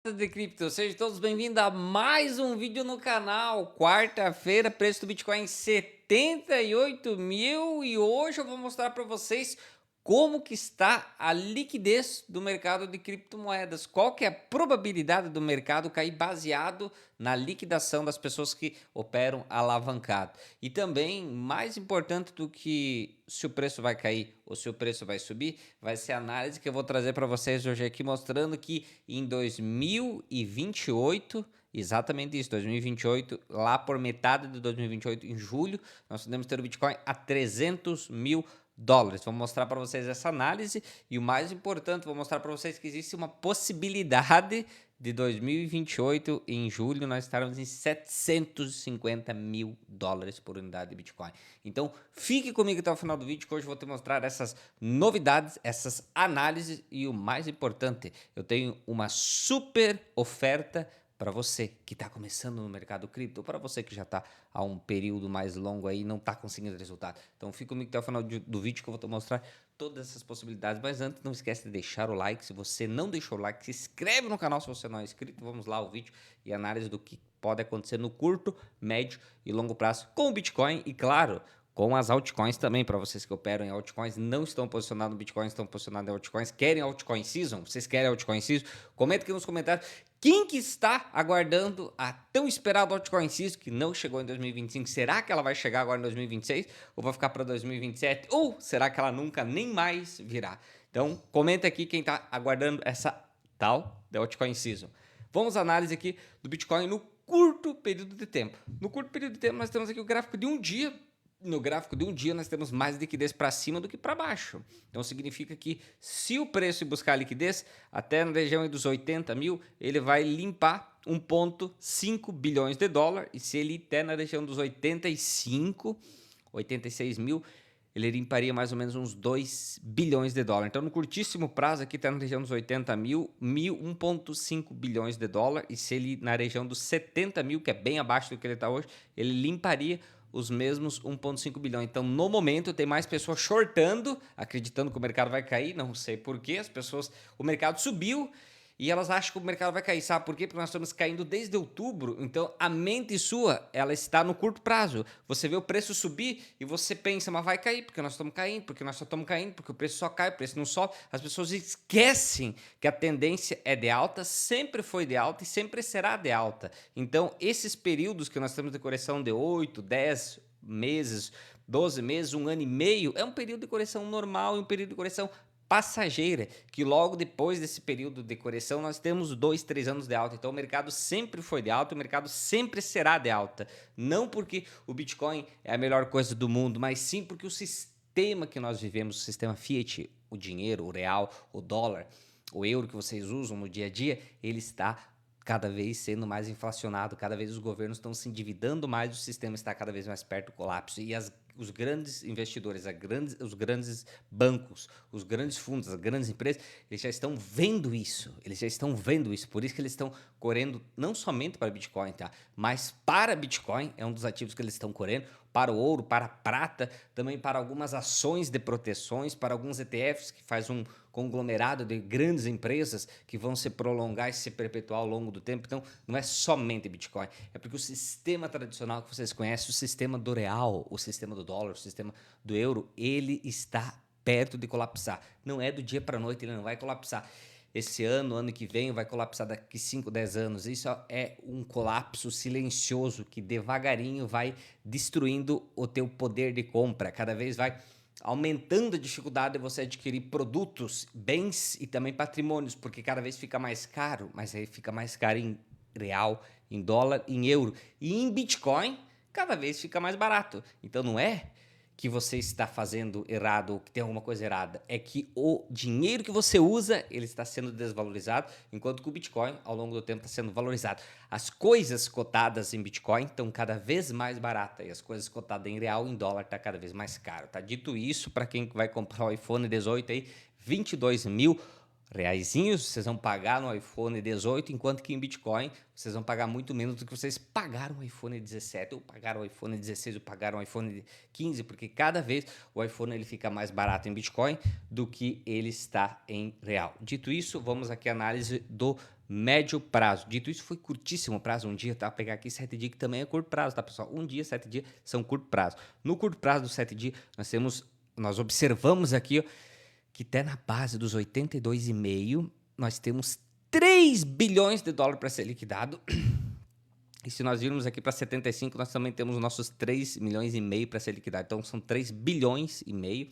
De cripto, sejam todos bem-vindos a mais um vídeo no canal. Quarta-feira, preço do Bitcoin 78 mil e hoje eu vou mostrar para vocês como que está a liquidez do mercado de criptomoedas. Qual que é a probabilidade do mercado cair baseado na liquidação das pessoas que operam alavancado. E também, mais importante do que se o preço vai cair ou se o preço vai subir, vai ser a análise que eu vou trazer para vocês hoje aqui, mostrando que em 2028, exatamente isso, 2028, lá por metade de 2028, em julho, nós podemos ter o Bitcoin a 300 mil dólares. Vou mostrar para vocês essa análise e o mais importante, vou mostrar para vocês que existe uma possibilidade de 2028, em julho, nós estaremos em 750 mil dólares por unidade de Bitcoin. Então, fique comigo até o final do vídeo, que hoje eu vou te mostrar essas novidades, essas análises e o mais importante, eu tenho uma super oferta para você que está começando no mercado cripto, ou para você que já está há um período mais longo aí e não está conseguindo resultado. Então fica comigo até o final do vídeo que eu vou te mostrar todas essas possibilidades. Mas antes, não esquece de deixar o like. Se você não deixou o like, se inscreve no canal se você não é inscrito. Vamos lá, o vídeo e análise do que pode acontecer no curto, médio e longo prazo com o Bitcoin e, claro, com as altcoins também, para vocês que operam em altcoins, não estão posicionados no Bitcoin, estão posicionados em altcoins, querem altcoin season? Vocês querem altcoin season? Comenta aqui nos comentários quem que está aguardando a tão esperada altcoin season que não chegou em 2025. Será que ela vai chegar agora em 2026 ou vai ficar para 2027? Ou será que ela nunca nem mais virá? Então, comenta aqui quem está aguardando essa tal da altcoin season. Vamos à análise aqui do Bitcoin no curto período de tempo. No curto período de tempo nós temos aqui o gráfico de um dia. No gráfico de um dia nós temos mais liquidez para cima do que para baixo. Então significa que se o preço buscar liquidez até na região dos 80 mil, ele vai limpar 1,5 bilhões de dólar. E se ele até na região dos 85, 86 mil, ele limparia mais ou menos uns 2 bilhões de dólar. Então, no curtíssimo prazo, aqui está na região dos 80 mil, 1,5 bilhões de dólar. E se ele na região dos 70 mil, que é bem abaixo do que ele está hoje, ele limparia os mesmos 1,5 bilhão. Então, no momento, tem mais pessoas shortando, acreditando que o mercado vai cair. Não sei porquê, o mercado subiu e elas acham que o mercado vai cair. Sabe por quê? Porque nós estamos caindo desde outubro. Então, a mente sua, ela está no curto prazo. Você vê o preço subir e você pensa, mas vai cair, porque nós estamos caindo, porque nós só estamos caindo, porque o preço só cai, o preço não sobe. As pessoas esquecem que a tendência é de alta, sempre foi de alta e sempre será de alta. Então, esses períodos que nós temos de correção de 8, 10 meses, 12 meses, um ano e meio, é um período de correção normal e um período de correção passageira, que logo depois desse período de correção nós temos 2, 3 anos de alta. Então o mercado sempre foi de alta, o mercado sempre será de alta. Não porque o Bitcoin é a melhor coisa do mundo, mas sim porque o sistema que nós vivemos, o sistema fiat, o dinheiro, o real, o dólar, o euro que vocês usam no dia a dia, ele está cada vez sendo mais inflacionado, cada vez os governos estão se endividando mais, o sistema está cada vez mais perto do colapso e os grandes investidores, os grandes bancos, os grandes fundos, as grandes empresas, eles já estão vendo isso, por isso que eles estão correndo não somente para Bitcoin, tá? Mas para Bitcoin, é um dos ativos que eles estão correndo, para o ouro, para a prata, também para algumas ações de proteções, para alguns ETFs que faz um conglomerado de grandes empresas que vão se prolongar e se perpetuar ao longo do tempo. Então, não é somente Bitcoin, é porque o sistema tradicional que vocês conhecem, o sistema do real, o sistema do dólar, o sistema do euro, ele está perto de colapsar. Não é do dia para a noite, ele não vai colapsar esse ano, ano que vem, vai colapsar daqui 5, 10 anos. Isso é um colapso silencioso que devagarinho vai destruindo o teu poder de compra. Cada vez vai aumentando a dificuldade de você adquirir produtos, bens e também patrimônios, porque cada vez fica mais caro, mas aí fica mais caro em real, em dólar, em euro. E em Bitcoin, cada vez fica mais barato. Então não é que você está fazendo errado ou que tem alguma coisa errada, é que o dinheiro que você usa, ele está sendo desvalorizado, enquanto que o Bitcoin, ao longo do tempo, está sendo valorizado. As coisas cotadas em Bitcoin estão cada vez mais baratas e as coisas cotadas em real, em dólar, está cada vez mais caro. Tá dito isso, para quem vai comprar o iPhone 18 aí, 22 mil reaisinhos vocês vão pagar no iPhone 18, enquanto que em Bitcoin vocês vão pagar muito menos do que vocês pagaram no iPhone 17, ou pagaram o iPhone 16, ou pagaram o iPhone 15, porque cada vez o iPhone ele fica mais barato em Bitcoin do que ele está em real. Dito isso, vamos aqui à análise do médio prazo. Dito isso, foi curtíssimo prazo, um dia, tá? Vou pegar aqui 7 dias, que também é curto prazo, tá, pessoal? Um dia, 7 dias são curto prazo. No curto prazo dos 7 dias, nós observamos aqui, ó, que até na base dos 82,5, nós temos 3 bilhões de dólares para ser liquidado. E se nós virmos aqui para 75, nós também temos nossos 3 milhões e meio para ser liquidado. Então, são 3 bilhões e meio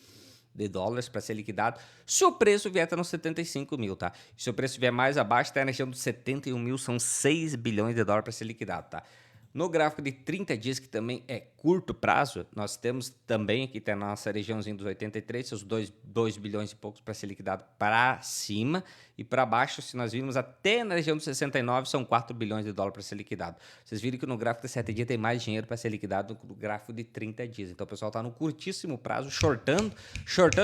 de dólares para ser liquidado, se o preço vier até nos 75 mil, tá? Se o preço vier mais abaixo, está na região dos 71 mil, são 6 bilhões de dólares para ser liquidado, tá? No gráfico de 30 dias, que também é curto prazo, nós temos também aqui tá na nossa regiãozinha dos 83, seus 2 bilhões e poucos para ser liquidado para cima, e para baixo, se nós virmos até na região dos 69, são 4 bilhões de dólares para ser liquidado. Vocês viram que no gráfico de 7 dias tem mais dinheiro para ser liquidado do que no gráfico de 30 dias. Então o pessoal está no curtíssimo prazo, shortando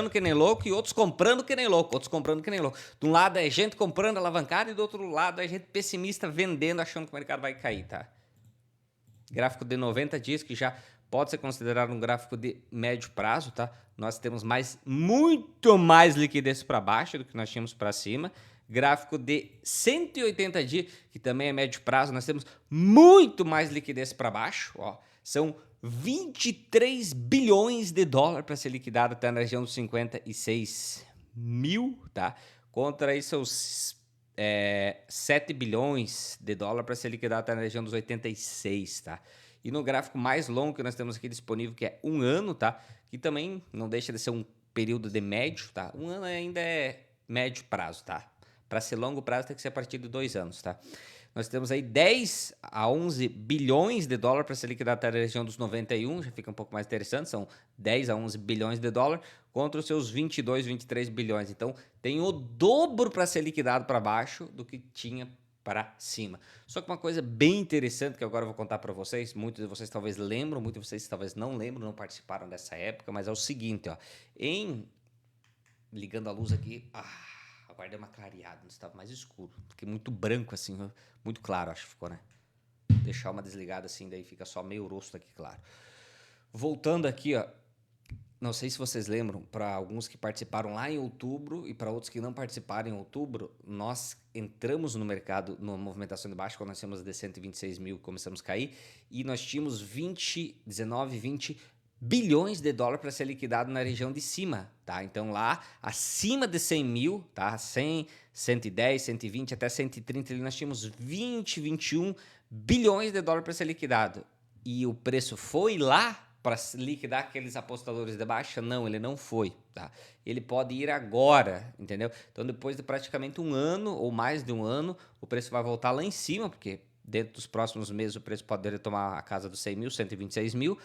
que nem louco, e outros comprando que nem louco, De um lado é gente comprando alavancada, e do outro lado é gente pessimista vendendo, achando que o mercado vai cair, tá? Gráfico de 90 dias, que já pode ser considerado um gráfico de médio prazo, tá? Nós temos muito mais liquidez para baixo do que nós tínhamos para cima. Gráfico de 180 dias, que também é médio prazo, nós temos muito mais liquidez para baixo, ó. São 23 bilhões de dólares para ser liquidado até na região dos 56 mil, tá? Contra aí seus 7 bilhões de dólares para ser liquidado até na região dos 86, tá? E no gráfico mais longo que nós temos aqui disponível, que é um ano, tá? Que também não deixa de ser um período de médio, tá? Um ano ainda é médio prazo, tá? Para ser longo prazo tem que ser a partir de 2 anos, tá? Nós temos aí 10 a 11 bilhões de dólares para ser liquidado até a região dos 91, já fica um pouco mais interessante, são 10 a 11 bilhões de dólares contra os seus 22, 23 bilhões. Então, tem o dobro para ser liquidado para baixo do que tinha para cima. Só que uma coisa bem interessante que agora eu vou contar para vocês, muitos de vocês talvez lembram, muitos de vocês talvez não lembram, não participaram dessa época, mas é o seguinte, ó, ligando a luz aqui, agora deu uma clareada, não estava mais escuro, fiquei muito branco assim, muito claro, acho que ficou, né? Deixar uma desligada assim, daí fica só meio rosto aqui, claro. Voltando aqui, ó, não sei se vocês lembram, para alguns que participaram lá em outubro e para outros que não participaram em outubro, nós entramos no mercado, numa movimentação de baixa, quando nós tínhamos de 126 mil, começamos a cair, e nós tínhamos 20 bilhões de dólares para ser liquidado na região de cima, tá? Então lá, acima de 100 mil, tá? 100, 110, 120, até 130, ali nós tínhamos 21 bilhões de dólares para ser liquidado. E o preço foi lá para liquidar aqueles apostadores de baixa? Não, ele não foi, tá? Ele pode ir agora, entendeu? Então, depois de praticamente um ano ou mais de um ano, o preço vai voltar lá em cima, porque dentro dos próximos meses o preço pode retomar a casa dos 100 mil, 126 mil,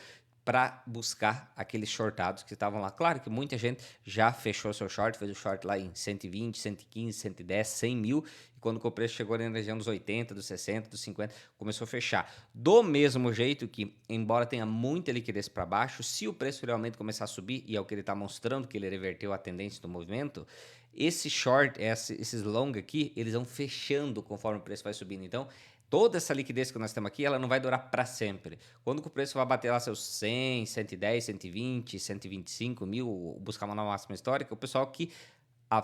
para buscar aqueles shortados que estavam lá. Claro que muita gente já fechou seu short, fez o short lá em 120, 115, 110, 100 mil, e quando o preço chegou na região dos 80, dos 60, dos 50, começou a fechar. Do mesmo jeito que, embora tenha muita liquidez para baixo, se o preço realmente começar a subir, e é o que ele está mostrando, que ele reverteu a tendência do movimento, esse short, esses long aqui, eles vão fechando conforme o preço vai subindo. Então, toda essa liquidez que nós temos aqui, ela não vai durar para sempre. Quando o preço vai bater lá seus 100, 110, 120, 125 mil, buscar uma nova máxima histórica, o pessoal que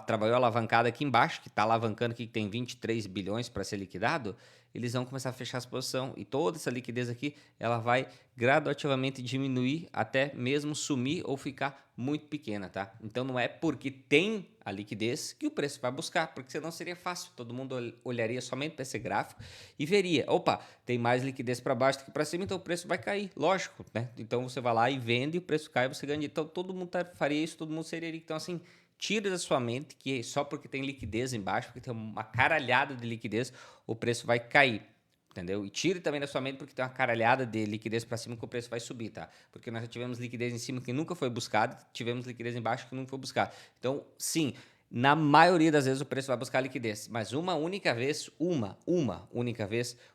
trabalhou alavancado aqui embaixo, que está alavancando aqui, que tem 23 bilhões para ser liquidado, eles vão começar a fechar a exposição. E toda essa liquidez aqui, ela vai gradativamente diminuir até mesmo sumir ou ficar muito pequena, tá? Então não é porque tem a liquidez que o preço vai buscar, porque senão seria fácil. Todo mundo olharia somente para esse gráfico e veria, opa, tem mais liquidez para baixo do que para cima, então o preço vai cair, lógico, né? Então você vai lá e vende, e o preço cai, você ganha. Então todo mundo faria isso, todo mundo seria. Então assim, tira da sua mente que só porque tem liquidez embaixo, porque tem uma caralhada de liquidez, o preço vai cair, entendeu? E tire também da sua mente porque tem uma caralhada de liquidez para cima que o preço vai subir, tá? Porque nós já tivemos liquidez em cima que nunca foi buscada, tivemos liquidez embaixo que nunca foi buscada. Então, sim, na maioria das vezes o preço vai buscar liquidez, mas uma única vez,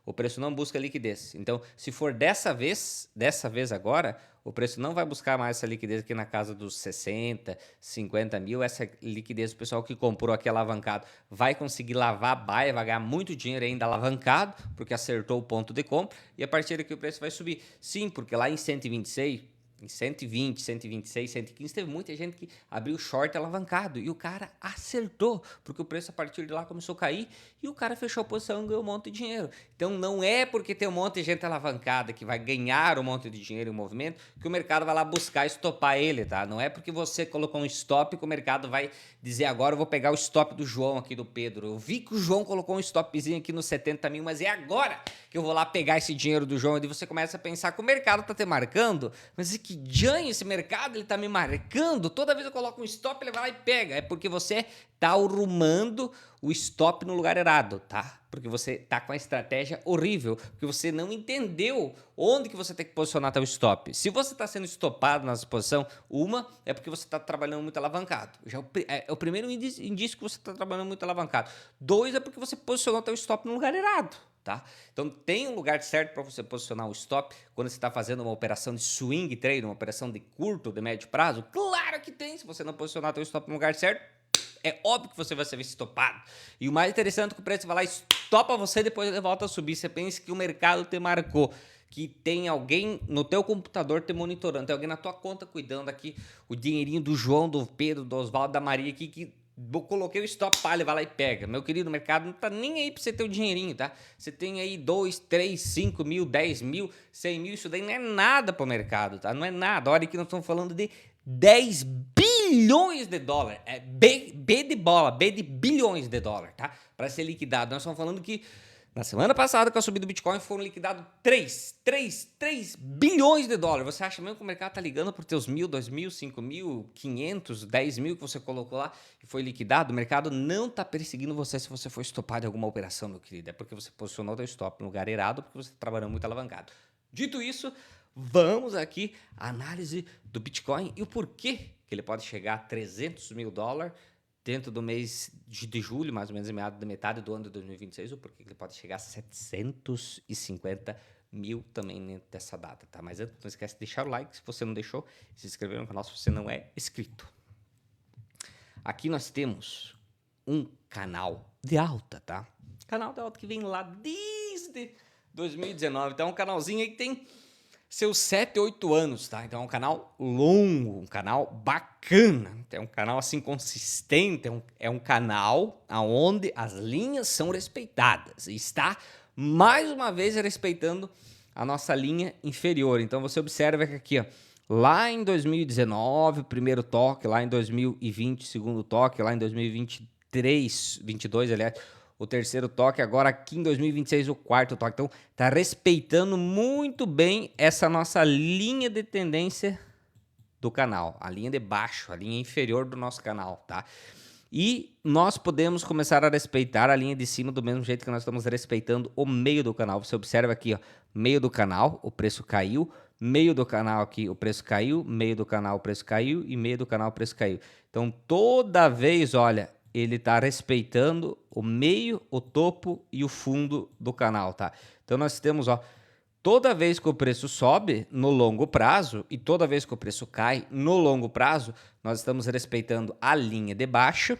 o preço não busca liquidez. Então, se for dessa vez agora, o preço não vai buscar mais essa liquidez aqui na casa dos 60, 50 mil. Essa liquidez, o pessoal que comprou aqui alavancado vai conseguir lavar a baia, vai ganhar muito dinheiro ainda alavancado, porque acertou o ponto de compra, e a partir daqui o preço vai subir. Sim, porque lá em 126, em 120, 126, 115, teve muita gente que abriu short alavancado e o cara acertou, porque o preço a partir de lá começou a cair e o cara fechou a posição e ganhou um monte de dinheiro. Então não é porque tem um monte de gente alavancada que vai ganhar um monte de dinheiro em movimento que o mercado vai lá buscar estopar ele, tá? Não é porque você colocou um stop que o mercado vai dizer agora eu vou pegar o stop do João aqui, do Pedro. Eu vi que o João colocou um stopzinho aqui nos 70 mil, mas é agora que eu vou lá pegar esse dinheiro do João. E você começa a pensar que o mercado tá te marcando, mas que janho esse mercado, ele tá me marcando. Toda vez eu coloco um stop, ele vai lá e pega. É porque você tá arrumando o stop no lugar errado, tá? Porque você tá com a estratégia horrível, porque você não entendeu onde que você tem que posicionar teu stop. Se você tá sendo estopado nessa posição, uma é porque você tá trabalhando muito alavancado. Já é o primeiro indício que você tá trabalhando muito alavancado. Dois é porque você posicionou teu stop no lugar errado. Tá? Então tem um lugar certo para você posicionar o stop quando você está fazendo uma operação de swing trade, uma operação de curto, de médio prazo? Claro que tem. Se você não posicionar o stop no lugar certo, é óbvio que você vai ser estopado. E o mais interessante é que o preço vai lá e estopa você e depois ele volta a subir. Você pensa que o mercado te marcou, que tem alguém no teu computador te monitorando, tem alguém na tua conta cuidando aqui, o dinheirinho do João, do Pedro, do Oswaldo, da Maria aqui, que eu coloquei o stop, ele vai lá e pega. Meu querido, o mercado não tá nem aí pra você ter o dinheirinho, tá? Você tem aí 2, 3, 5 mil, 10 mil, 100 mil, isso daí não é nada pro mercado, tá? Não é nada. Olha que nós estamos falando de 10 bilhões de dólares. É B de bola, B de bilhões de dólares, tá? Para ser liquidado. Nós estamos falando que na semana passada, com a subida do Bitcoin, foram liquidados 3 bilhões de dólares. Você acha mesmo que o mercado tá ligando por teus 1.000, 2.000, 5.000, 500, 10 mil que você colocou lá e foi liquidado? O mercado não tá perseguindo você se você for estopado em alguma operação, meu querido. É porque você posicionou o stop no lugar errado, porque você tá trabalhando muito alavancado. Dito isso, vamos aqui à análise do Bitcoin e o porquê que ele pode chegar a 300 mil dólares dentro do mês de julho, mais ou menos em meados da metade do ano de 2026, ou porque ele pode chegar a 750 mil também dentro dessa data, tá? Mas antes, não esquece de deixar o like se você não deixou, se inscrever no canal se você não é inscrito. Aqui nós temos um canal de alta, tá? Canal de alta que vem lá desde 2019, então é um canalzinho aí que tem seus 7, 8 anos, tá? Então é um canal longo, um canal bacana, é um canal assim consistente, é um canal onde as linhas são respeitadas e está mais uma vez respeitando a nossa linha inferior. Então você observa que aqui, ó, lá em 2019, o primeiro toque, lá em 2020, o segundo toque, lá em 2023, 22, aliás, o terceiro toque, agora aqui em 2026 o quarto toque. Então tá respeitando muito bem essa nossa linha de tendência do canal, a linha de baixo, a linha inferior do nosso canal, tá? E nós podemos começar a respeitar a linha de cima do mesmo jeito que nós estamos respeitando o meio do canal. Você observa aqui, ó, meio do canal, o preço caiu, meio do canal aqui, o preço caiu, meio do canal, o preço caiu e meio do canal, o preço caiu. Então toda vez, olha, ele está respeitando o meio, o topo e o fundo do canal, tá? Então nós temos, ó, toda vez que o preço sobe no longo prazo e toda vez que o preço cai no longo prazo, nós estamos respeitando a linha de baixo,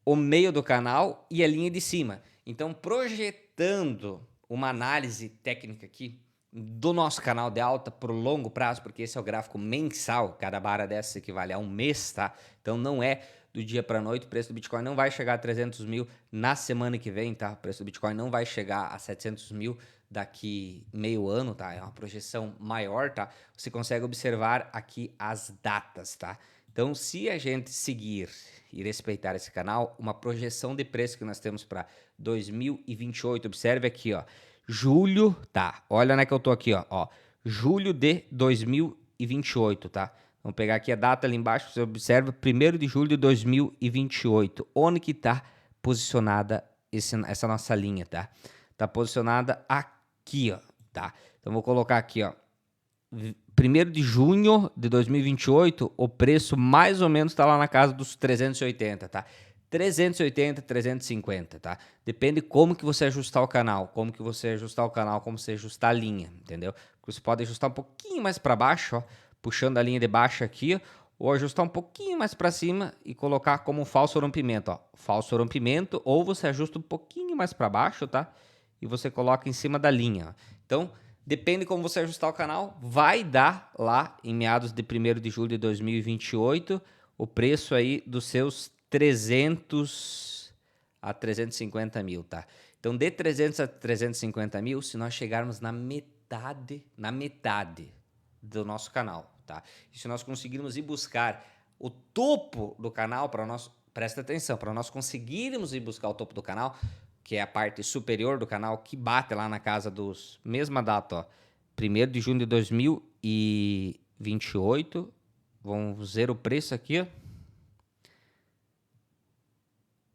o meio do canal e a linha de cima. Então, projetando uma análise técnica aqui do nosso canal de alta para o longo prazo, porque esse é o gráfico mensal, cada barra dessa equivale a um mês, tá? Então não é do dia para a noite, o preço do Bitcoin não vai chegar a 300 mil na semana que vem, tá? O preço do Bitcoin não vai chegar a 700 mil daqui meio ano, tá? É uma projeção maior, tá? Você consegue observar aqui as datas, tá? Então, se a gente seguir e respeitar esse canal, uma projeção de preço que nós temos para 2028, observe aqui, ó, julho, tá? Olha onde é que eu tô aqui, ó, julho de 2028, tá? Vamos pegar aqui a data ali embaixo, você observa, 1º de julho de 2028. Onde que tá posicionada essa nossa linha, tá? Tá posicionada aqui, ó, tá? Então vou colocar aqui, ó, 1º de junho de 2028, o preço mais ou menos tá lá na casa dos 380, tá? 380, 350, tá? Depende como que você ajustar o canal, como você ajustar a linha, entendeu? Porque você pode ajustar um pouquinho mais para baixo, ó, puxando a linha de baixo aqui, ó, ou ajustar um pouquinho mais para cima e colocar como um falso rompimento, ó, falso rompimento, ou você ajusta um pouquinho mais para baixo, tá? E você coloca em cima da linha, ó. Então, Depende como você ajustar o canal, vai dar lá em meados de 1º de julho de 2028 o preço aí dos seus 300 a 350 mil, tá? Então, de 300 a 350 mil, se nós chegarmos na metade do nosso canal, tá? E se nós conseguirmos ir buscar o topo do canal para nós, presta atenção, para nós conseguirmos ir buscar o topo do canal, que é a parte superior do canal, que bate lá na casa dos... Mesma data, ó. 1º de junho de 2028. Vamos ver o preço aqui, ó.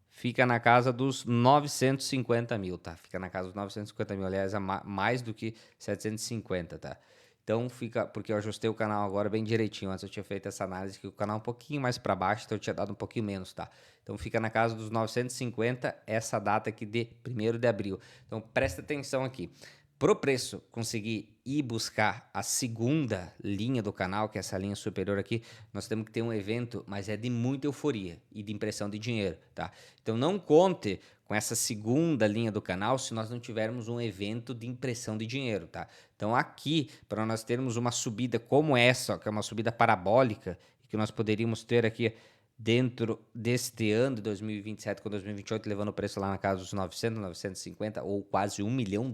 Fica na casa dos 950 mil, tá? Fica na casa dos 950 mil, aliás, é mais do que 750, tá? Então fica, porque eu ajustei o canal agora bem direitinho, antes eu tinha feito essa análise que o canal é um pouquinho mais para baixo, então eu tinha dado um pouquinho menos, tá? Então fica na casa dos 950 essa data aqui de 1º de abril. Então presta atenção aqui. Pro preço conseguir ir buscar a segunda linha do canal, que é essa linha superior aqui, nós temos que ter um evento, mas é de muita euforia e de impressão de dinheiro, tá? Então não conte com essa segunda linha do canal se nós não tivermos um evento de impressão de dinheiro, tá? Então aqui, para nós termos uma subida como essa, ó, que é uma subida parabólica, que nós poderíamos ter aqui dentro deste ano de 2027 com 2028, levando o preço lá na casa dos 900, 950 ou quase $1 milhão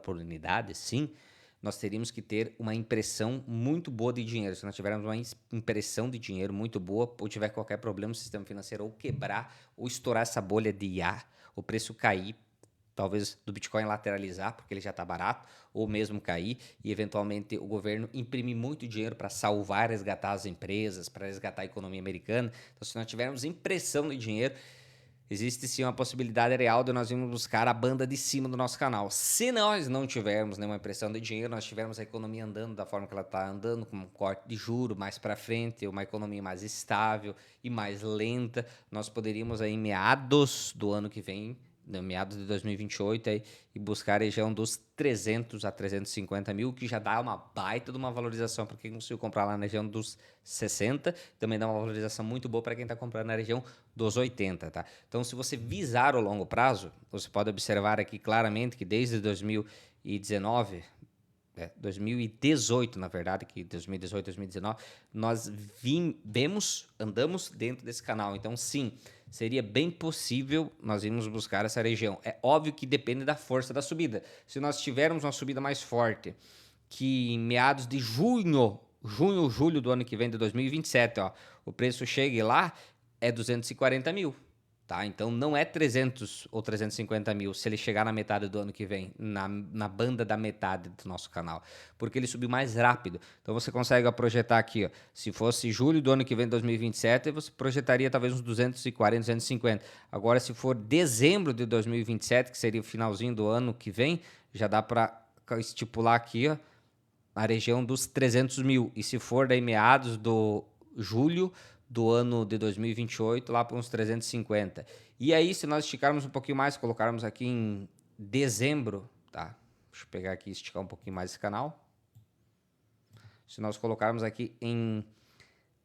por unidade, sim, nós teríamos que ter uma impressão muito boa de dinheiro. Se nós tivermos uma impressão de dinheiro muito boa, ou tiver qualquer problema no sistema financeiro, ou quebrar, ou estourar essa bolha de IA, o preço cair, talvez do Bitcoin lateralizar, porque ele já está barato, ou mesmo cair, e eventualmente o governo imprimir muito dinheiro para salvar, resgatar as empresas, para resgatar a economia americana. Então, se nós tivermos impressão de dinheiro, existe sim uma possibilidade real de nós irmos buscar a banda de cima do nosso canal. Se nós não tivermos nenhuma impressão de dinheiro, nós tivermos a economia andando da forma que ela está andando, com um corte de juro mais para frente, uma economia mais estável e mais lenta, nós poderíamos aí, em meados do ano que vem, no meados de 2028, aí, e buscar a região dos 300 a 350 mil, que já dá uma baita de uma valorização para quem conseguiu comprar lá na região dos 60, também dá uma valorização muito boa para quem está comprando na região dos 80, tá? Então, se você visar o longo prazo, você pode observar aqui claramente que desde 2019... 2018, na verdade, que 2018, 2019, nós andamos dentro desse canal. Então, sim, seria bem possível nós irmos buscar essa região. É óbvio que depende da força da subida. Se nós tivermos uma subida mais forte, que em meados de junho, julho do ano que vem, de 2027, ó, o preço chegue lá, é 240 mil. Tá? Então não é 300 ou 350 mil se ele chegar na metade do ano que vem, na banda da metade do nosso canal, porque ele subiu mais rápido. Então você consegue projetar aqui, ó, se fosse julho do ano que vem, 2027, você projetaria talvez uns 240, 250. Agora, se for dezembro de 2027, que seria o finalzinho do ano que vem, já dá para estipular aqui, ó, a região dos 300 mil. E se for daí meados do julho do ano de 2028, lá para uns 350. E aí, se nós esticarmos um pouquinho mais, colocarmos aqui em dezembro, tá? Deixa eu pegar aqui e esticar um pouquinho mais esse canal. Se nós colocarmos aqui em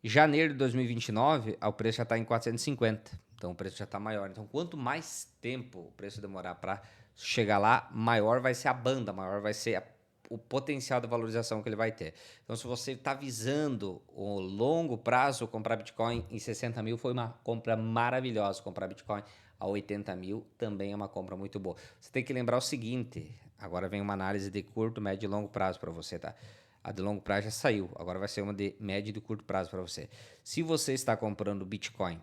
janeiro de 2029, o preço já está em 450. Então, o preço já está maior. Então, quanto mais tempo o preço demorar para chegar lá, maior vai ser a banda, maior vai ser o potencial de valorização que ele vai ter. Então, se você está visando o longo prazo, comprar Bitcoin em 60 mil foi uma compra maravilhosa. Comprar Bitcoin a 80 mil também é uma compra muito boa. Você tem que lembrar o seguinte, agora vem uma análise de curto, médio e longo prazo para você, tá? A de longo prazo já saiu, agora vai ser uma de médio e de curto prazo para você. Se você está comprando Bitcoin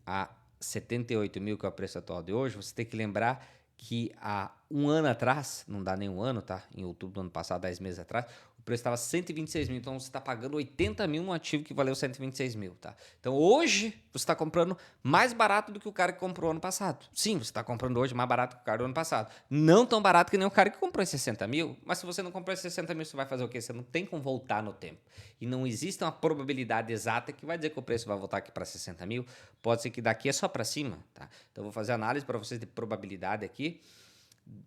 a 78 mil, que é o preço atual de hoje, você tem que lembrar que há um ano atrás, não dá nem um ano, tá? Em outubro do ano passado, 10 meses atrás, o preço estava 126 mil, então você está pagando 80 mil num ativo que valeu 126 mil, tá? Então hoje você está comprando mais barato do que o cara que comprou ano passado. Sim, você está comprando hoje mais barato que o cara do ano passado. Não tão barato que nem o cara que comprou em 60 mil, mas se você não comprou em 60 mil, você vai fazer o quê? Você não tem como voltar no tempo. E não existe uma probabilidade exata que vai dizer que o preço vai voltar aqui para 60 mil. Pode ser que daqui é só para cima, tá? Então eu vou fazer análise para vocês de probabilidade aqui,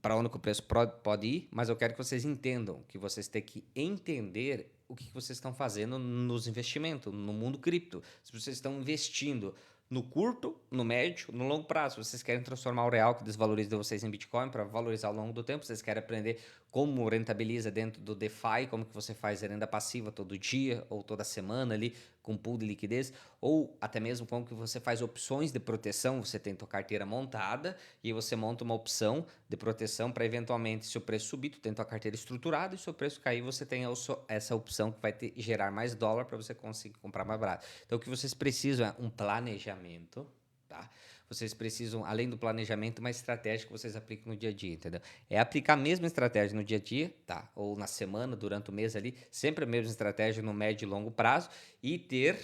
para onde o preço pode ir, mas eu quero que vocês entendam, que vocês têm que entender o que vocês estão fazendo nos investimentos, no mundo cripto. Se vocês estão investindo no curto, no médio, no longo prazo. Vocês querem transformar o real que desvaloriza de vocês em Bitcoin para valorizar ao longo do tempo. Vocês querem aprender como rentabiliza dentro do DeFi, como que você faz renda passiva todo dia ou toda semana ali com pool de liquidez, ou até mesmo como que você faz opções de proteção. Você tem tua carteira montada e você monta uma opção de proteção para eventualmente, se o preço subir, tu tem tua carteira estruturada e se o preço cair, você tem essa opção que vai gerar mais dólar para você conseguir comprar mais barato. Então o que vocês precisam é um planejamento, tá? Vocês precisam, além do planejamento, uma estratégia que vocês aplicam no dia a dia, entendeu? É aplicar a mesma estratégia no dia a dia, tá? Ou na semana, durante o mês ali, sempre a mesma estratégia no médio e longo prazo e ter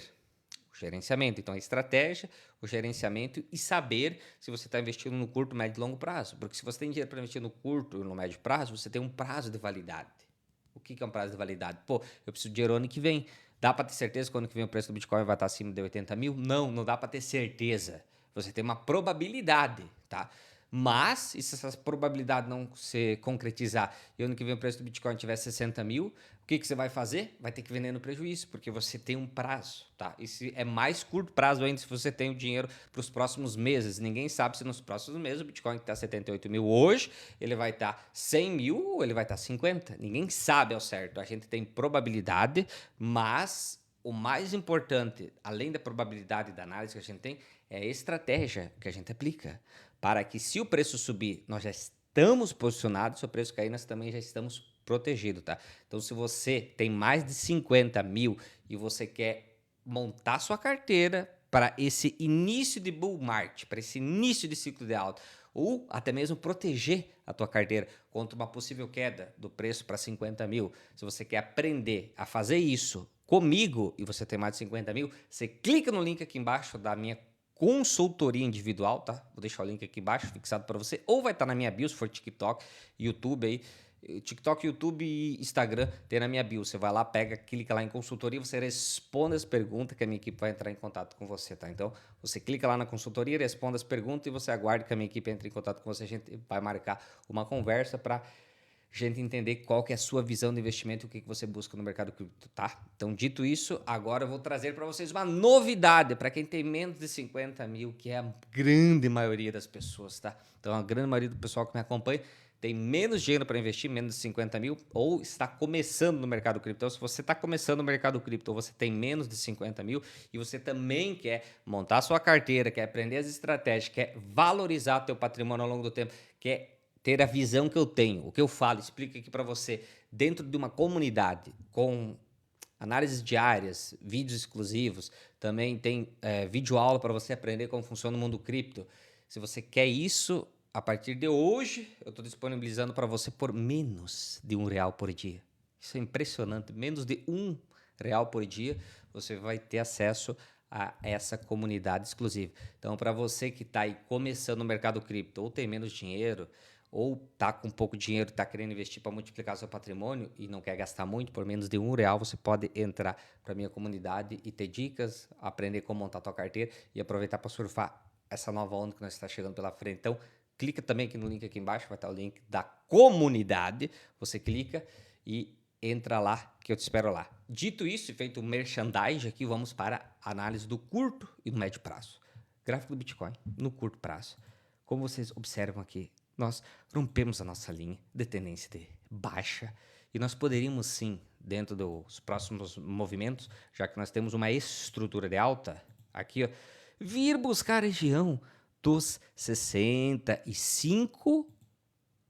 o gerenciamento. Então, a estratégia, o gerenciamento e saber se você está investindo no curto, médio e longo prazo. Porque se você tem dinheiro para investir no curto e no médio prazo, você tem um prazo de validade. O que é um prazo de validade? Pô, eu preciso de dinheiro ano que vem. Dá para ter certeza que ano que vem o preço do Bitcoin vai estar acima de 80 mil? Não, não dá para ter certeza. Você tem uma probabilidade, tá? Mas, e se essa probabilidade não se concretizar e ano que vem o preço do Bitcoin tiver 60 mil, o que você vai fazer? Vai ter que vender no prejuízo, porque você tem um prazo, tá? E se é mais curto prazo ainda se você tem o dinheiro para os próximos meses. Ninguém sabe se nos próximos meses o Bitcoin que está 78 mil hoje, ele vai estar 100 mil ou ele vai estar 50. Ninguém sabe ao certo. A gente tem probabilidade, mas o mais importante, além da probabilidade da análise que a gente tem, é a estratégia que a gente aplica. Para que se o preço subir, nós já estamos posicionados, se o preço cair, nós também já estamos protegidos, tá? Então, se você tem mais de 50 mil e você quer montar sua carteira para esse início de bull market, para esse início de ciclo de alta, ou até mesmo proteger a tua carteira contra uma possível queda do preço para 50 mil, se você quer aprender a fazer isso comigo e você tem mais de 50 mil, você clica no link aqui embaixo da minha consultoria individual, tá? Vou deixar o link aqui embaixo, fixado para você, ou vai estar na minha bio, se for TikTok, YouTube aí, TikTok, YouTube e Instagram tem na minha bio. Você vai lá, pega, clica lá em consultoria, você responde as perguntas que a minha equipe vai entrar em contato com você, tá? Então, você clica lá na consultoria, responde as perguntas e você aguarda que a minha equipe entre em contato com você. A gente vai marcar uma conversa para gente entender qual que é a sua visão de investimento e o que você busca no mercado cripto, tá? Então, dito isso, agora eu vou trazer para vocês uma novidade para quem tem menos de 50 mil, que é a grande maioria das pessoas, tá? Então, a grande maioria do pessoal que me acompanha tem menos dinheiro para investir, menos de 50 mil, ou está começando no mercado cripto. Então, se você está começando no mercado cripto, ou você tem menos de 50 mil e você também quer montar a sua carteira, quer aprender as estratégias, quer valorizar o teu patrimônio ao longo do tempo, quer ter a visão que eu tenho, o que eu falo, explico aqui para você, dentro de uma comunidade com análises diárias, vídeos exclusivos, também tem vídeo aula para você aprender como funciona o mundo cripto. Se você quer isso, a partir de hoje, eu estou disponibilizando para você por menos de R$ 1 por dia. Isso é impressionante, menos de R$ 1 por dia, você vai ter acesso a essa comunidade exclusiva. Então, para você que está aí começando no mercado cripto, ou tem menos dinheiro, ou está com pouco dinheiro e está querendo investir para multiplicar seu patrimônio e não quer gastar muito, por menos de R$ 1, você pode entrar para a minha comunidade e ter dicas, aprender como montar a tua carteira e aproveitar para surfar essa nova onda que nós está chegando pela frente. Então, clica também aqui no link aqui embaixo, vai estar o link da comunidade, você clica e entra lá, que eu te espero lá. Dito isso, e feito o merchandising aqui, vamos para a análise do curto e do médio prazo. Gráfico do Bitcoin no curto prazo. Como vocês observam aqui, nós rompemos a nossa linha de tendência de baixa e nós poderíamos sim, dentro dos próximos movimentos, já que nós temos uma estrutura de alta, aqui ó, vir buscar a região dos 65,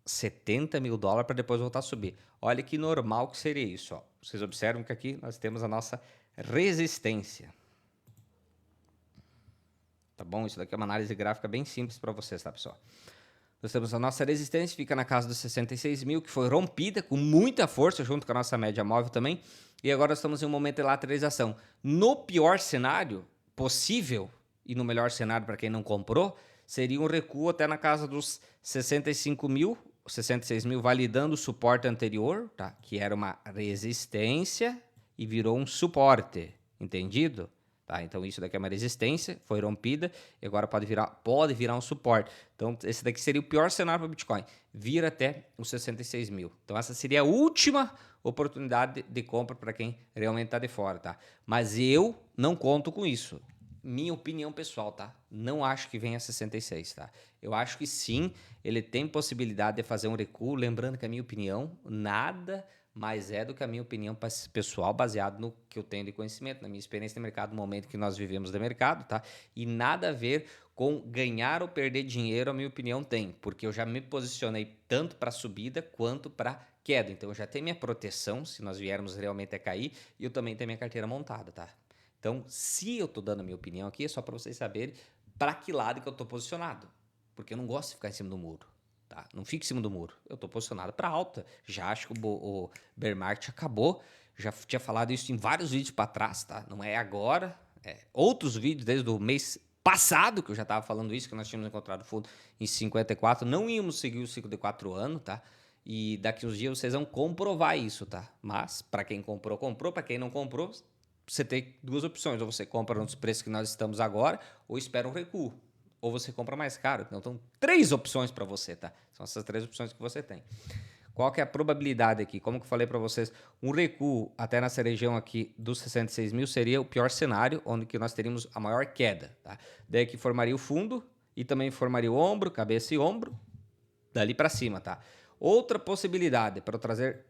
70 mil dólares para depois voltar a subir. Olha que normal que seria isso. Ó. Vocês observam que aqui nós temos a nossa resistência. Tá bom? Isso daqui é uma análise gráfica bem simples para vocês, tá, pessoal? Nós temos a nossa resistência, fica na casa dos 66 mil, que foi rompida com muita força, junto com a nossa média móvel também. E agora estamos em um momento de lateralização. No pior cenário possível, e no melhor cenário para quem não comprou, seria um recuo até na casa dos 65 mil, 66 mil, validando o suporte anterior, tá? Que era uma resistência e virou um suporte, entendido? Tá, então isso daqui é uma resistência, foi rompida e agora pode virar um suporte. Então esse daqui seria o pior cenário para o Bitcoin, vir até os 66 mil. Então essa seria a última oportunidade de compra para quem realmente está de fora. Tá? Mas eu não conto com isso. minha opinião pessoal, tá? Não acho que venha a 66, tá? Eu acho que sim, ele tem possibilidade de fazer um recuo, lembrando que a minha opinião nada mais é do que a minha opinião pessoal, baseado no que eu tenho de conhecimento, na minha experiência de mercado, no momento que nós vivemos de mercado, tá? E nada a ver com ganhar ou perder dinheiro, a minha opinião tem, porque eu já me posicionei tanto para subida quanto para queda. Então eu já tenho minha proteção, se nós viermos realmente a cair, e eu também tenho minha carteira montada, tá? Então, se eu tô dando a minha opinião aqui, é só para vocês saberem para que lado que eu tô posicionado, porque eu não gosto de ficar em cima do muro. Tá? Não fique em cima do muro. Eu estou posicionado para alta. Já acho que o bear market acabou. Já tinha falado isso em vários vídeos para trás, tá? Não é agora. Outros vídeos desde o mês passado que eu já estava falando isso, que nós tínhamos encontrado fundo em 54. Não íamos seguir o ciclo de 4 anos, tá? E daqui uns dias vocês vão comprovar isso, tá? Mas para quem comprou, comprou. Para quem não comprou, você tem duas opções. Ou você compra nos preços que nós estamos agora, ou espera um recuo. Ou você compra mais caro. Então, 3 opções para você, tá? São essas 3 opções que você tem. Qual que é a probabilidade aqui? Como que eu falei para vocês, um recuo até nessa região aqui dos 66 mil seria o pior cenário, onde que nós teríamos a maior queda, tá? Daí que formaria o fundo e também formaria o ombro, cabeça e ombro, dali para cima, tá? Outra possibilidade, para eu trazer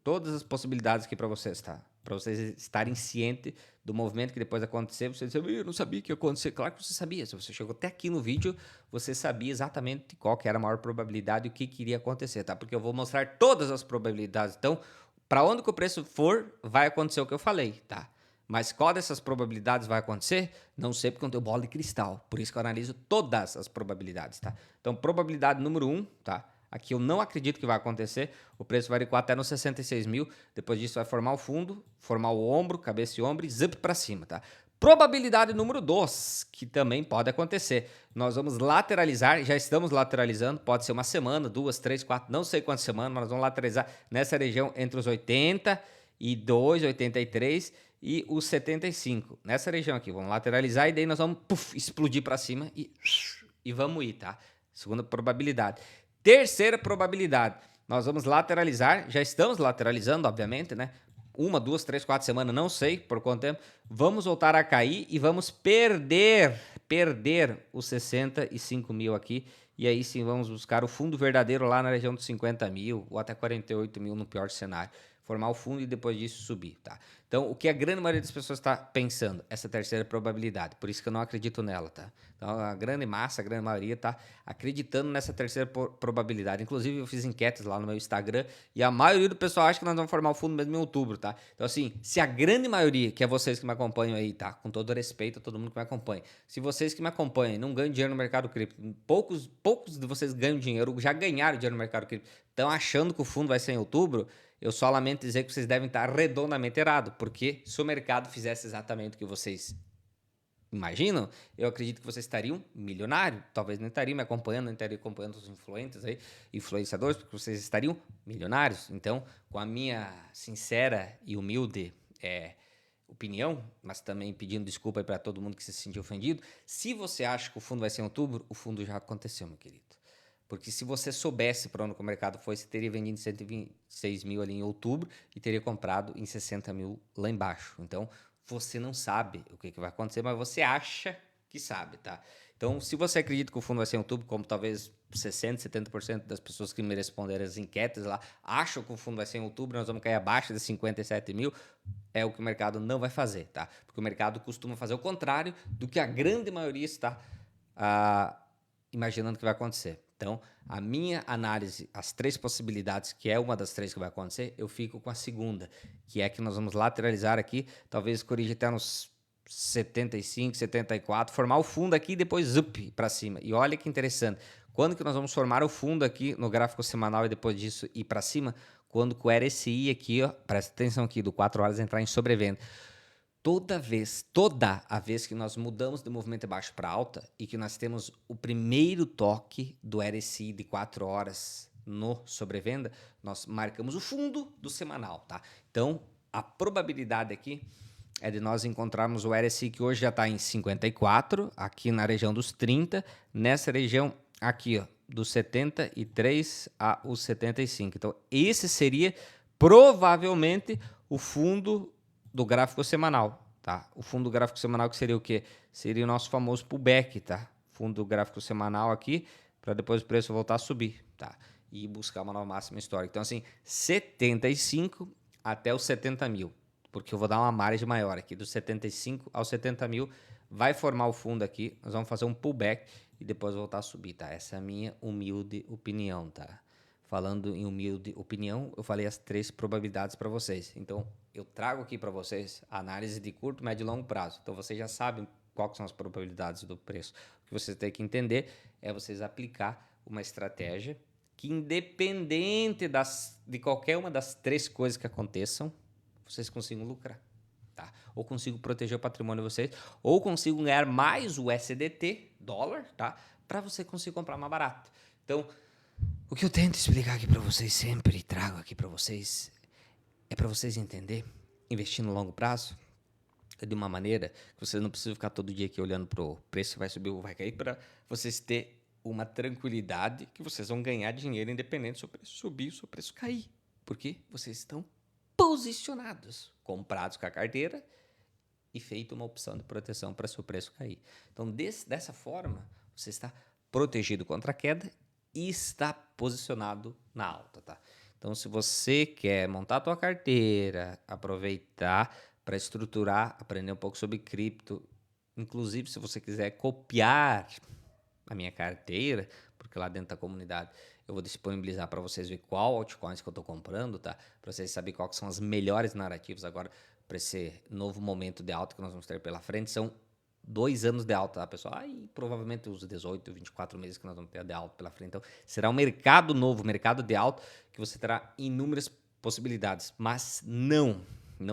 todas as possibilidades aqui para vocês, tá? Para vocês estarem cientes do movimento que depois acontecer, você dizer, eu não sabia que ia acontecer. Claro que você sabia. Se você chegou até aqui no vídeo, você sabia exatamente qual que era a maior probabilidade e o que iria acontecer, tá? Porque eu vou mostrar todas as probabilidades. Então, para onde que o preço for, vai acontecer o que eu falei, tá? Mas qual dessas probabilidades vai acontecer? Não sei, porque eu não tenho bola de cristal. Por isso que eu analiso todas as probabilidades, tá? Então, probabilidade número 1, tá? Aqui eu não acredito que vai acontecer. O preço vai recuar até nos 66 mil. Depois disso vai formar o fundo, formar o ombro, cabeça e ombro e zip para cima, tá? Probabilidade número 2, que também pode acontecer. Nós vamos lateralizar, já estamos lateralizando, pode ser uma semana, 2, 3, 4, não sei quantas semanas, mas nós vamos lateralizar nessa região entre os 82, 83 e os 75. Nessa região aqui, vamos lateralizar e daí nós vamos explodir para cima e vamos ir, tá? Segunda probabilidade. Terceira probabilidade, nós vamos lateralizar, já estamos lateralizando, obviamente, né? 1, 2, 3, 4 semanas, não sei por quanto tempo. Vamos voltar a cair e vamos perder os 65 mil aqui. E aí sim vamos buscar o fundo verdadeiro lá na região dos 50 mil ou até 48 mil no pior cenário. Formar o fundo e depois disso subir, tá? Então, o que a grande maioria das pessoas está pensando? Essa terceira probabilidade. Por isso que eu não acredito nela, tá? Então, a grande massa, a grande maioria está acreditando nessa terceira probabilidade. Inclusive, eu fiz enquetes lá no meu Instagram e a maioria do pessoal acha que nós vamos formar o fundo mesmo em outubro, tá? Então, assim, se a grande maioria, que é vocês que me acompanham aí, tá? Com todo respeito a todo mundo que me acompanha. Se vocês que me acompanham não ganham dinheiro no mercado cripto, poucos de vocês ganham dinheiro, já ganharam dinheiro no mercado cripto, estão achando que o fundo vai ser em outubro, eu só lamento dizer que vocês devem estar redondamente errados, porque se o mercado fizesse exatamente o que vocês imaginam, eu acredito que vocês estariam milionários. Talvez não estariam me acompanhando, não estariam acompanhando os influenciadores, porque vocês estariam milionários. Então, com a minha sincera e humilde opinião, mas também pedindo desculpa para todo mundo que se sentiu ofendido, se você acha que o fundo vai ser em outubro, o fundo já aconteceu, meu querido. Porque se você soubesse para onde o mercado foi, você teria vendido em 126 mil ali em outubro e teria comprado em 60 mil lá embaixo. Então, você não sabe o que vai acontecer, mas você acha que sabe, tá? Então, se você acredita que o fundo vai ser em outubro, como talvez 60%, 70% das pessoas que me responderam as enquetes lá acham que o fundo vai ser em outubro, nós vamos cair abaixo de 57 mil, é o que o mercado não vai fazer, tá? Porque o mercado costuma fazer o contrário do que a grande maioria está imaginando que vai acontecer. Então, a minha análise, as 3 possibilidades, que é uma das 3 que vai acontecer, eu fico com a segunda, que é que nós vamos lateralizar aqui, talvez corrija até nos 75, 74, formar o fundo aqui e depois para cima. E olha que interessante, quando que nós vamos formar o fundo aqui no gráfico semanal e depois disso ir para cima? Quando com o RSI aqui, ó, presta atenção aqui, do 4 horas entrar em sobrevenda. Toda a vez que nós mudamos de movimento de baixo para alta e que nós temos o primeiro toque do RSI de 4 horas no sobrevenda, nós marcamos o fundo do semanal, tá? Então, a probabilidade aqui é de nós encontrarmos o RSI que hoje já está em 54, aqui na região dos 30, nessa região aqui, ó, dos 73 a os 75. Então, esse seria provavelmente o fundo do gráfico semanal, tá? O fundo gráfico semanal que seria o quê? Seria o nosso famoso pullback, tá? Fundo gráfico semanal aqui, para depois o preço voltar a subir, tá? E buscar uma nova máxima histórica. Então, assim, 75 até os 70 mil, porque eu vou dar uma margem maior aqui, dos 75 aos 70 mil, vai formar o fundo aqui, nós vamos fazer um pullback e depois voltar a subir, tá? Essa é a minha humilde opinião, tá? Falando em humilde opinião, eu falei as 3 probabilidades para vocês. Então, eu trago aqui para vocês a análise de curto, médio e longo prazo. Então, vocês já sabem quais são as probabilidades do preço. O que vocês têm que entender é vocês aplicar uma estratégia que, independente de qualquer uma das 3 coisas que aconteçam, vocês consigam lucrar. Tá? Ou consigo proteger o patrimônio de vocês, ou consigo ganhar mais o SDT, dólar, tá? Para você conseguir comprar mais barato. Então, o que eu tento explicar aqui para vocês sempre, trago aqui para vocês, é para vocês entender, investir no longo prazo, de uma maneira que vocês não precisam ficar todo dia aqui olhando para o preço se vai subir ou vai cair, para vocês terem uma tranquilidade que vocês vão ganhar dinheiro independente se o preço subir ou se o preço cair. Porque vocês estão posicionados, comprados com a carteira e feito uma opção de proteção para se o preço cair. Então, dessa forma, você está protegido contra a queda e está posicionado na alta, tá? Então, se você quer montar a tua carteira, aproveitar para estruturar, aprender um pouco sobre cripto, inclusive se você quiser copiar a minha carteira, porque lá dentro da comunidade eu vou disponibilizar para vocês ver qual altcoins que eu estou comprando, tá? Para vocês saberem quais são as melhores narrativas agora para esse novo momento de alta que nós vamos ter pela frente. São 2 anos de alta, tá, pessoal? Aí provavelmente os 18, 24 meses que nós vamos ter de alta pela frente. Então, será um mercado novo, mercado de alta, que você terá inúmeras possibilidades, mas não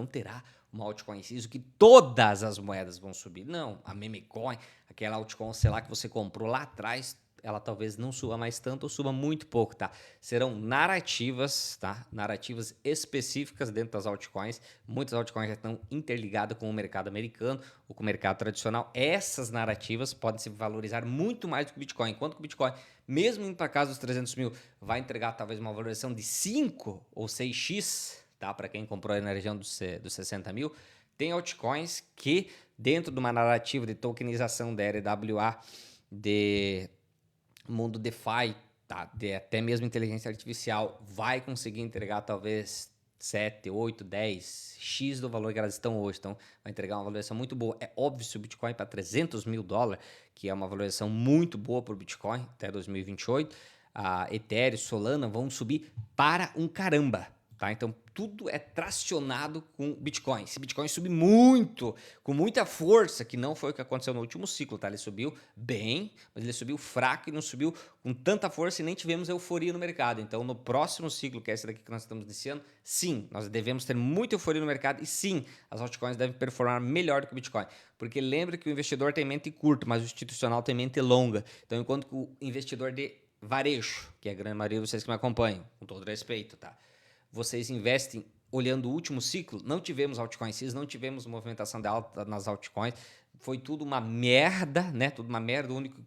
terá uma altcoin CISO que todas as moedas vão subir. Não, a meme coin, aquela altcoin, sei lá, que você comprou lá atrás, ela talvez não suba mais tanto ou suba muito pouco, tá? Serão narrativas, tá? Narrativas específicas dentro das altcoins. Muitas altcoins já estão interligadas com o mercado americano ou com o mercado tradicional. Essas narrativas podem se valorizar muito mais do que o Bitcoin. Enquanto que o Bitcoin, mesmo indo para casa dos 300 mil, vai entregar talvez uma valorização de 5 ou 6x, tá? Para quem comprou na região dos 60 mil, tem altcoins que, dentro de uma narrativa de tokenização da RWA, de mundo DeFi, tá? De até mesmo inteligência artificial, vai conseguir entregar talvez 7, 8, 10 X do valor que elas estão hoje. Então, vai entregar uma valorização muito boa. É óbvio, se o Bitcoin para 300 mil dólares, que é uma valorização muito boa para o Bitcoin até 2028, a Ethereum, Solana vão subir para um caramba. Tá? Então, tudo é tracionado com Bitcoin. Se Bitcoin subir muito, com muita força, que não foi o que aconteceu no último ciclo, tá? Ele subiu bem, mas ele subiu fraco e não subiu com tanta força e nem tivemos euforia no mercado. Então, no próximo ciclo, que é esse daqui que nós estamos iniciando, sim, nós devemos ter muita euforia no mercado e sim, as altcoins devem performar melhor do que o Bitcoin. Porque lembra que o investidor tem mente curta, mas o institucional tem mente longa. Então, enquanto que o investidor de varejo, que é a grande maioria de vocês que me acompanham, com todo respeito, tá? Vocês investem olhando o último ciclo, não tivemos altcoins, não tivemos movimentação de alta nas altcoins, foi tudo uma merda, né? Tudo uma merda. O único que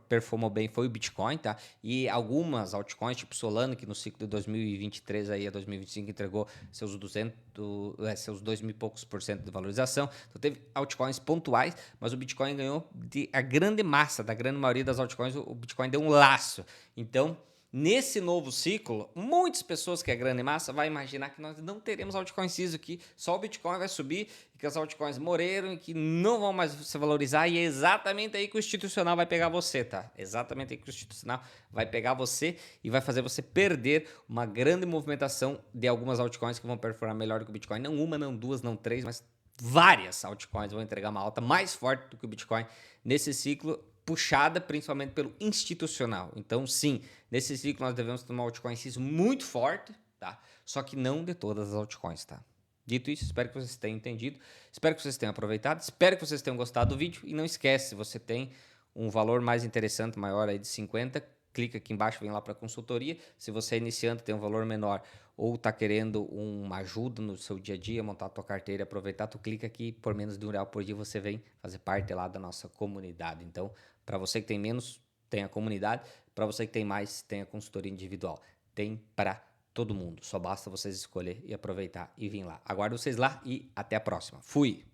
performou bem foi o Bitcoin, tá? E algumas altcoins, tipo Solana, que no ciclo de 2023 aí a 2025 entregou seus 2 mil e poucos % de valorização. Então teve altcoins pontuais, mas o Bitcoin ganhou a grande massa, da grande maioria das altcoins, o Bitcoin deu um laço. Então, nesse novo ciclo, muitas pessoas que é grande massa vai imaginar que nós não teremos altcoin CISO, que só o Bitcoin vai subir, e que as altcoins morreram e que não vão mais se valorizar, e é exatamente aí que o institucional vai pegar você, tá? Exatamente aí que o institucional vai pegar você e vai fazer você perder uma grande movimentação de algumas altcoins que vão performar melhor do que o Bitcoin. Não uma, não duas, não três, mas várias altcoins vão entregar uma alta mais forte do que o Bitcoin nesse ciclo, puxada principalmente pelo institucional. Então, sim, nesse ciclo nós devemos ter uma altcoin CISO muito forte, tá? Só que não de todas as altcoins, tá? Dito isso, espero que vocês tenham entendido, espero que vocês tenham aproveitado, espero que vocês tenham gostado do vídeo e não esquece, se você tem um valor mais interessante, maior aí de 50, clica aqui embaixo, vem lá para consultoria. Se você é iniciante, tem um valor menor ou está querendo uma ajuda no seu dia a dia, montar a tua carteira, aproveitar, tu clica aqui, por menos de R$1 por dia você vem fazer parte lá da nossa comunidade. Então, para você que tem menos, tem a comunidade, para você que tem mais, tem a consultoria individual. Tem para todo mundo, só basta vocês escolher e aproveitar e vir lá. Aguardo vocês lá e até a próxima. Fui!